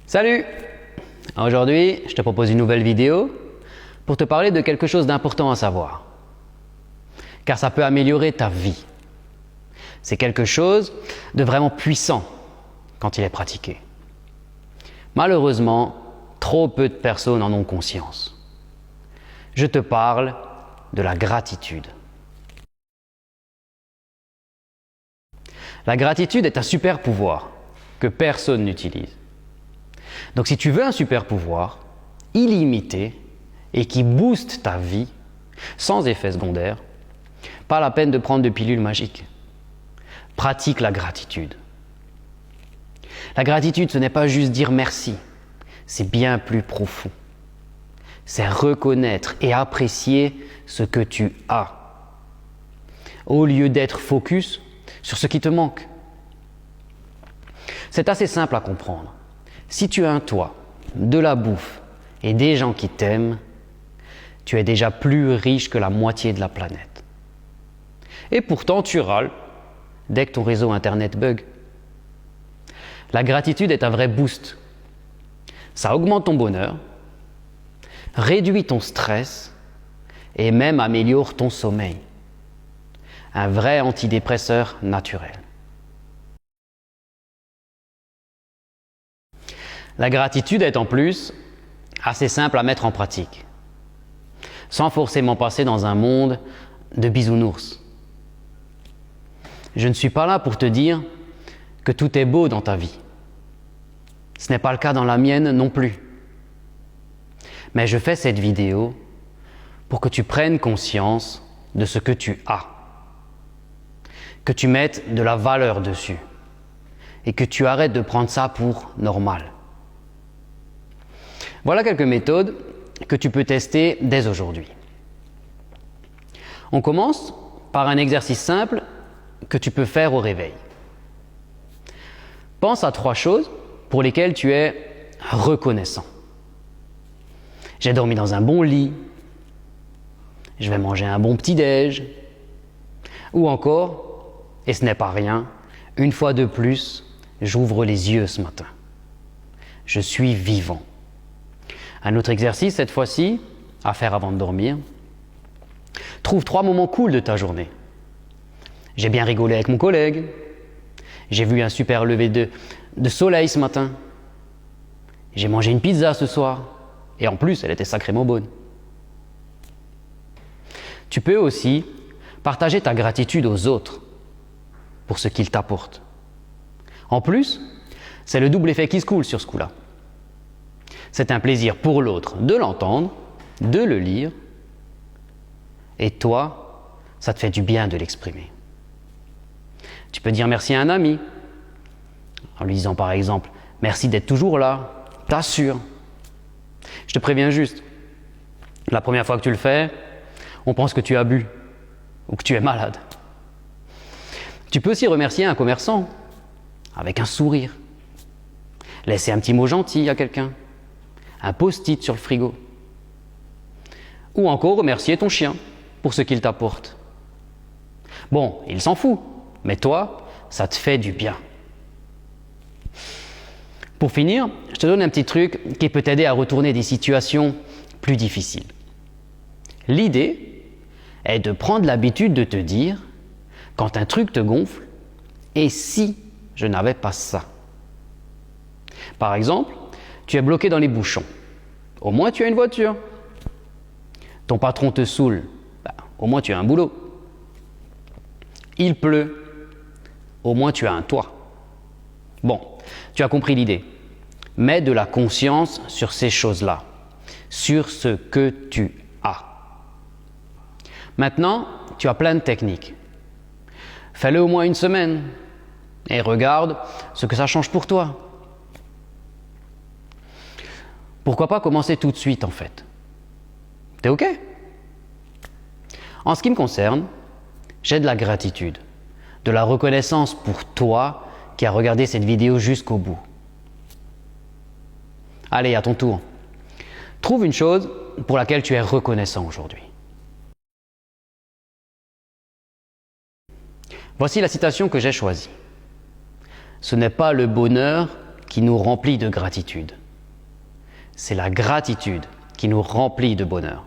Salut! Aujourd'hui, je te propose une nouvelle vidéo pour te parler de quelque chose d'important à savoir. Car ça peut améliorer ta vie. C'est quelque chose de vraiment puissant quand il est pratiqué. Malheureusement, trop peu de personnes en ont conscience. Je te parle de la gratitude. La gratitude est un super pouvoir que personne n'utilise. Donc si tu veux un super pouvoir illimité et qui booste ta vie sans effet secondaire, pas la peine de prendre de pilules magiques. Pratique la gratitude. La gratitude, ce n'est pas juste dire merci, c'est bien plus profond. C'est reconnaître et apprécier ce que tu as, au lieu d'être focus sur ce qui te manque. C'est assez simple à comprendre. Si tu as un toit, de la bouffe et des gens qui t'aiment, tu es déjà plus riche que la moitié de la planète. Et pourtant, tu râles dès que ton réseau Internet bug. La gratitude est un vrai boost. Ça augmente ton bonheur, réduit ton stress et même améliore ton sommeil. Un vrai antidépresseur naturel. La gratitude est en plus assez simple à mettre en pratique, sans forcément passer dans un monde de bisounours. Je ne suis pas là pour te dire que tout est beau dans ta vie. Ce n'est pas le cas dans la mienne non plus. Mais je fais cette vidéo pour que tu prennes conscience de ce que tu as, que tu mettes de la valeur dessus et que tu arrêtes de prendre ça pour normal. Voilà quelques méthodes que tu peux tester dès aujourd'hui. On commence par un exercice simple que tu peux faire au réveil. Pense à 3 choses pour lesquelles tu es reconnaissant. J'ai dormi dans un bon lit, je vais manger un bon petit-déj, ou encore, et ce n'est pas rien, une fois de plus, j'ouvre les yeux ce matin. Je suis vivant. Un autre exercice cette fois-ci, à faire avant de dormir. Trouve 3 moments cool de ta journée. J'ai bien rigolé avec mon collègue. J'ai vu un super lever de soleil ce matin. J'ai mangé une pizza ce soir. Et en plus, elle était sacrément bonne. Tu peux aussi partager ta gratitude aux autres pour ce qu'ils t'apportent. En plus, c'est le double effet qui se coule sur ce coup-là. C'est un plaisir pour l'autre de l'entendre, de le lire, et toi, ça te fait du bien de l'exprimer. Tu peux dire merci à un ami, en lui disant par exemple « Merci d'être toujours là, t'assure ». Je te préviens juste, la première fois que tu le fais, on pense que tu as bu ou que tu es malade. Tu peux aussi remercier un commerçant avec un sourire, laisser un petit mot gentil à quelqu'un, un post-it sur le frigo. Ou encore remercier ton chien pour ce qu'il t'apporte. Bon, il s'en fout, mais toi, ça te fait du bien. Pour finir, je te donne un petit truc qui peut t'aider à retourner des situations plus difficiles. L'idée est de prendre l'habitude de te dire, quand un truc te gonfle, et si je n'avais pas ça? Par exemple, tu es bloqué dans les bouchons. Au moins, tu as une voiture. Ton patron te saoule. Au moins, tu as un boulot. Il pleut. Au moins, tu as un toit. Bon, tu as compris l'idée. Mets de la conscience sur ces choses-là, sur ce que tu as. Maintenant, tu as plein de techniques. Fais-le au moins une semaine et regarde ce que ça change pour toi. Pourquoi pas commencer tout de suite en fait? T'es OK? En ce qui me concerne, j'ai de la gratitude, de la reconnaissance pour toi qui as regardé cette vidéo jusqu'au bout. Allez, à ton tour. Trouve une chose pour laquelle tu es reconnaissant aujourd'hui. Voici la citation que j'ai choisie. Ce n'est pas le bonheur qui nous remplit de gratitude. C'est la gratitude qui nous remplit de bonheur.